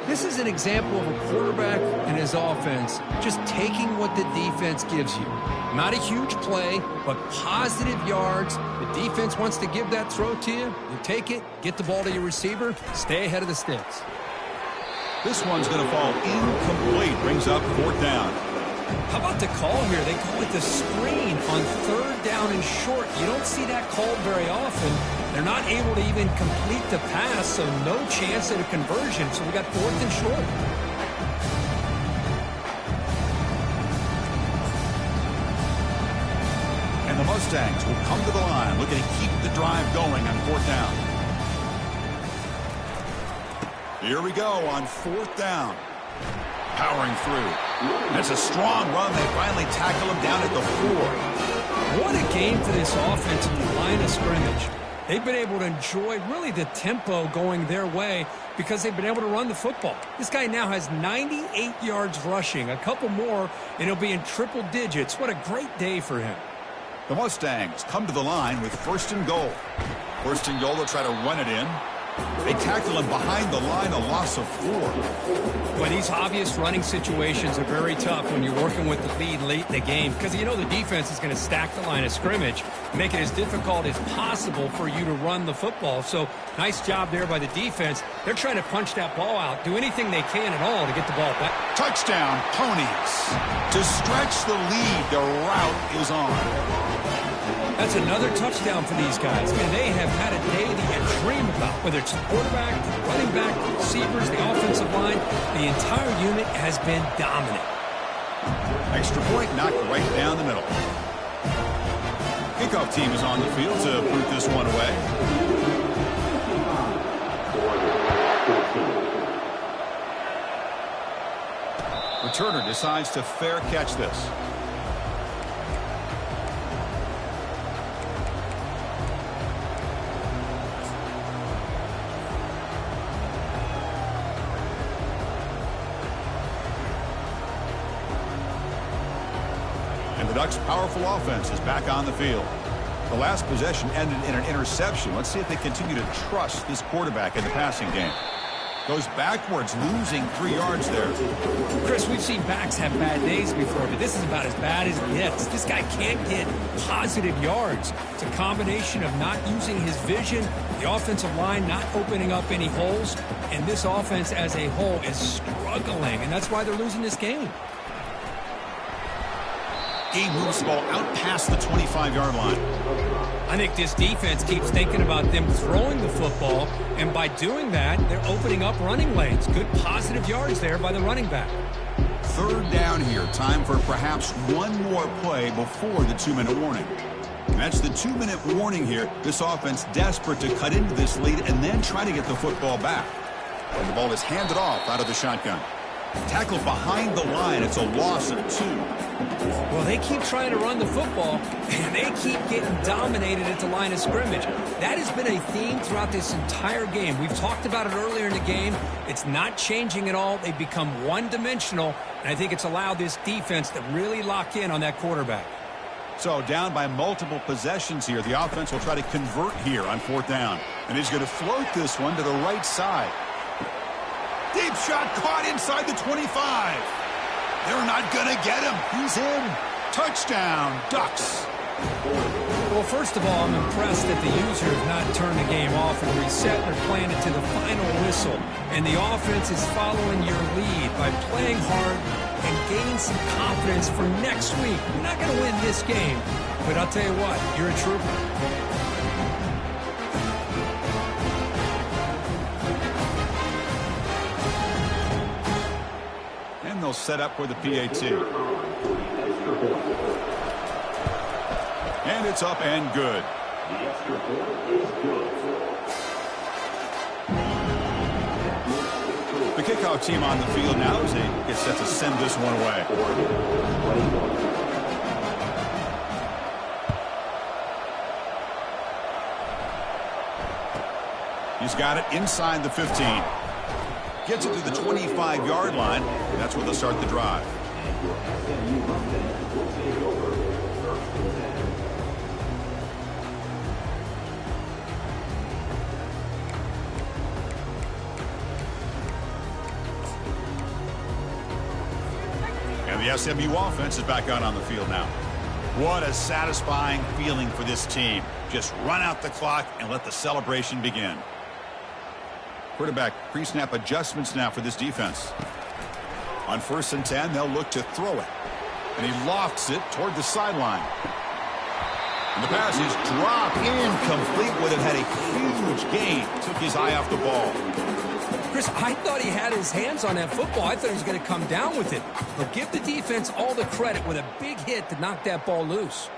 This is an example of a quarterback and his offense just taking what the defense gives you. Not a huge play, but positive yards. The defense wants to give that throw to you. You take it, get the ball to your receiver, stay ahead of the sticks. This one's going to fall incomplete. Brings up fourth down. How about the call here? They call it the screen on third down and short. You don't see that called very often. They're not able to even complete the pass, so no chance at a conversion. So we got fourth and short. And the Mustangs will come to the line, looking to keep the drive going on fourth down. Here we go on fourth down. Powering through. That's a strong run. They finally tackle him down at the 4. What a game for this offense at the line of scrimmage. They've been able to enjoy really the tempo going their way because they've been able to run the football. This guy now has 98 yards rushing. A couple more, and he'll be in triple digits. What a great day for him. The Mustangs come to the line with first and goal. First and goal, they'll try to run it in. They tackle him behind the line, a loss of 4. Well, these obvious running situations are very tough when you're working with the lead late in the game because you know the defense is going to stack the line of scrimmage, make it as difficult as possible for you to run the football. So nice job there by the defense. They're trying to punch that ball out, do anything they can at all to get the ball back. Touchdown, Ponies. To stretch the lead, the route is on. That's another touchdown for these guys. Man, they have had a day that you dream about, whether it's the quarterback, the running back, the receivers, the offensive line. The entire unit has been dominant. Extra point knocked right down the middle. Kickoff team is on the field to boot this one away. Returner decides to fair catch this. The Ducks' powerful offense is back on the field. The last possession ended in an interception. Let's see if they continue to trust this quarterback in the passing game. Goes backwards, losing 3 yards there. Chris, we've seen backs have bad days before, but this is about as bad as it gets. This guy can't get positive yards. It's a combination of not using his vision, the offensive line not opening up any holes, and this offense as a whole is struggling, and that's why they're losing this game. He moves the ball out past the 25-yard line. I think this defense keeps thinking about them throwing the football, and by doing that, they're opening up running lanes. Good positive yards there by the running back. Third down here. Time for perhaps one more play before the 2-minute warning. And that's the 2-minute warning here. This offense desperate to cut into this lead and then try to get the football back. And the ball is handed off out of the shotgun. Tackled behind the line. It's a loss of 2. Well, they keep trying to run the football, and they keep getting dominated at the line of scrimmage. That has been a theme throughout this entire game. We've talked about it earlier in the game. It's not changing at all. They've become one-dimensional, and I think it's allowed this defense to really lock in on that quarterback. So down by multiple possessions here. The offense will try to convert here on 4th down. And he's going to float this one to the right side. Deep shot caught inside the 25. They're not going to get him. He's in. Touchdown, Ducks. Well, first of all, I'm impressed that the user has not turned the game off and reset. They're playing it to the final whistle. And the offense is following your lead by playing hard and gaining some confidence for next week. We're not going to win this game, but I'll tell you what, you're a trooper. And they'll set up for the PAT. And it's up and good. The extra point is good. The kickoff team on the field now as they get set to send this one away. He's got it inside the 15. Gets it to the 25-yard line. That's where they'll start the drive. And the SMU offense is back out on the field now. What a satisfying feeling for this team. Just run out the clock and let the celebration begin. Quarterback pre-snap adjustments now for this defense. On 1st and 10, they'll look to throw it. And he lofts it toward the sideline. And the pass is dropped incomplete. Would have had a huge gain. Took his eye off the ball. Chris, I thought he had his hands on that football. I thought he was going to come down with it. But give the defense all the credit with a big hit to knock that ball loose.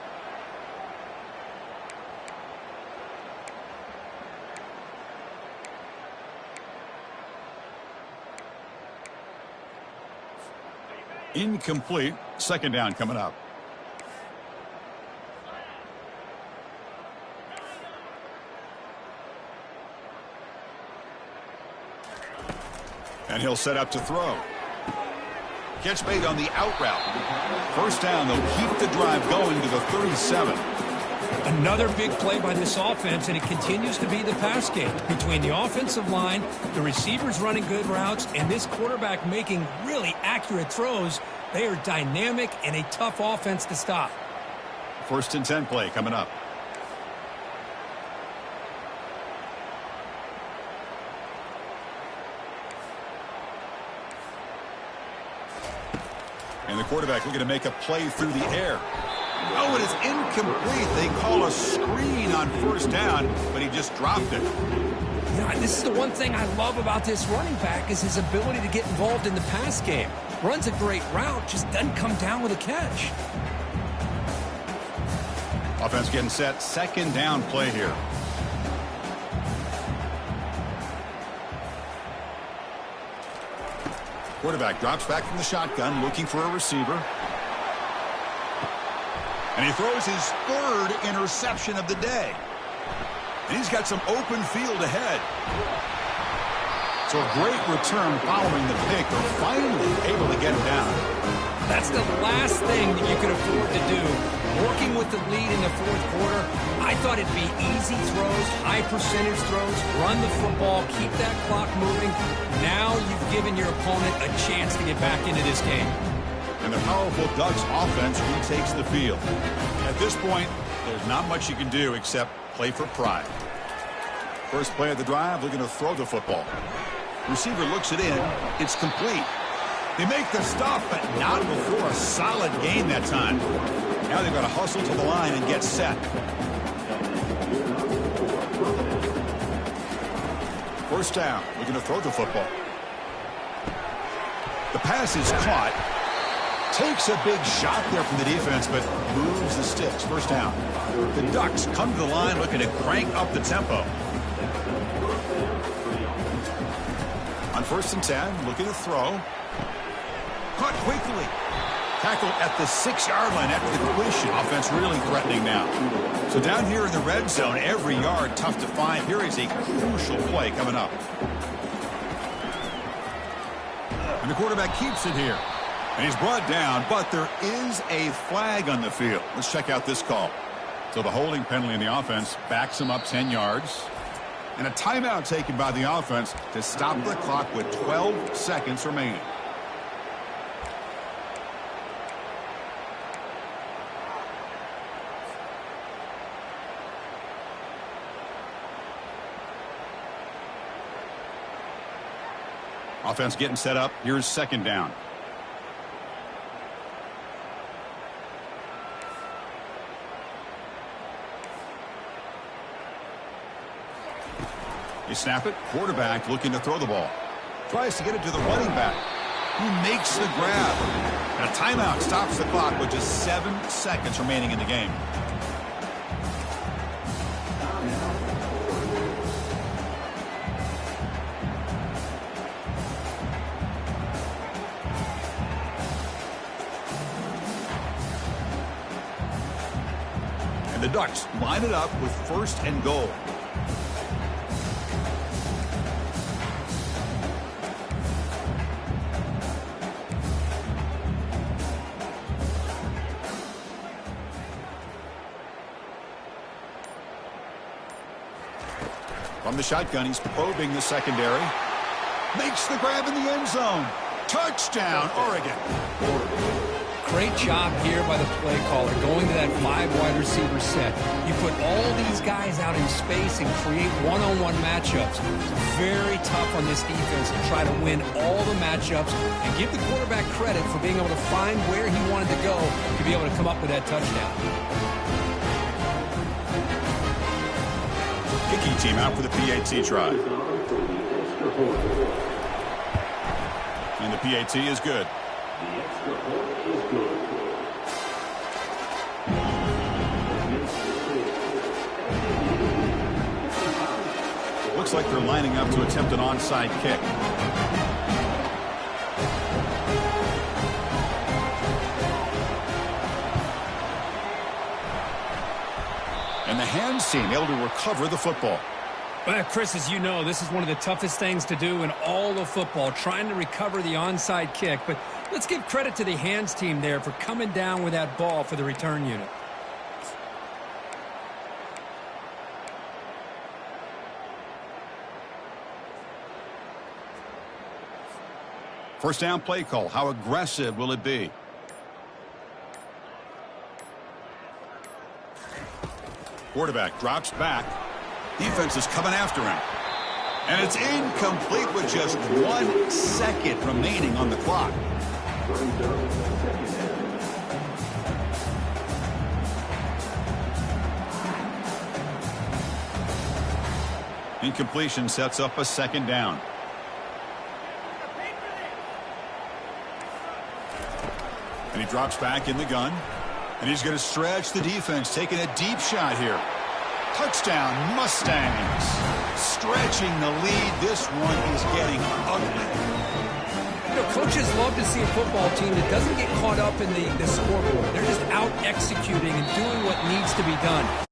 Incomplete. 2nd down coming up. And he'll set up to throw. Catch made on the out route. 1st down. They'll keep the drive going to the 37. Another big play by this offense, and it continues to be the pass game. Between the offensive line, the receivers running good routes, and this quarterback making really accurate throws, they are dynamic and a tough offense to stop. 1st and 10 play coming up. And the quarterback looking to make a play through the air. Oh, it is incomplete. They call a screen on 1st down, but he just dropped it. Yeah, this is the one thing I love about this running back is his ability to get involved in the pass game. Runs a great route, just doesn't come down with a catch. Offense getting set. 2nd down play here. Quarterback drops back from the shotgun, looking for a receiver. And he throws his 3rd interception of the day. And he's got some open field ahead. So a great return following the pick. They're finally able to get him down. That's the last thing that you could afford to do. Working with the lead in the 4th quarter, I thought it'd be easy throws, high percentage throws, run the football, keep that clock moving. Now you've given your opponent a chance to get back into this game. And the powerful Ducks offense retakes the field. At this point, there's not much you can do except play for pride. First play of the drive, looking to throw the football. Receiver looks it in. It's complete. They make the stop, but not before a solid gain that time. Now they've got to hustle to the line and get set. First down, looking to throw the football. The pass is caught. Takes a big shot there from the defense, but moves the sticks. 1st down. The Ducks come to the line looking to crank up the tempo. On 1st and 10, looking to throw. caught quickly. Tackled at the 6-yard line after the completion. Offense really threatening now. So down here in the red zone, every yard tough to find. Here is a crucial play coming up. And the quarterback keeps it here. And he's brought down, but there is a flag on the field. Let's check out this call. So the holding penalty in the offense backs him up 10 yards. And a timeout taken by the offense to stop the clock with 12 seconds remaining. Offense getting set up. Here's second down. You snap it. Quarterback looking to throw the ball. Tries to get it to the running back, who makes the grab. And a timeout stops the clock with just 7 seconds remaining in the game. And the Ducks line it up with 1st and goal. From the shotgun, he's probing the secondary. Makes the grab in the end zone. Touchdown, Oregon. Great job here by the play caller, going to that 5 wide receiver set. You put all these guys out in space and create one-on-one matchups. It's very tough on this defense to try to win all the matchups and give the quarterback credit for being able to find where he wanted to go to be able to come up with that touchdown. Kicking team out for the PAT try. And the PAT is good. The extra point is good. Looks like they're lining up to attempt an onside kick. And the hands team able to recover the football. Well, Chris, as you know, this is one of the toughest things to do in all of football, trying to recover the onside kick. But let's give credit to the hands team there for coming down with that ball for the return unit. First down play call. How aggressive will it be? Quarterback drops back. Defense is coming after him. And it's incomplete with just 1 second remaining on the clock. Incompletion sets up a second down. And he drops back in the gun. And he's going to stretch the defense, taking a deep shot here. Touchdown, Mustangs. Stretching the lead. This one is getting ugly. You know, coaches love to see a football team that doesn't get caught up in the scoreboard. They're just out executing and doing what needs to be done.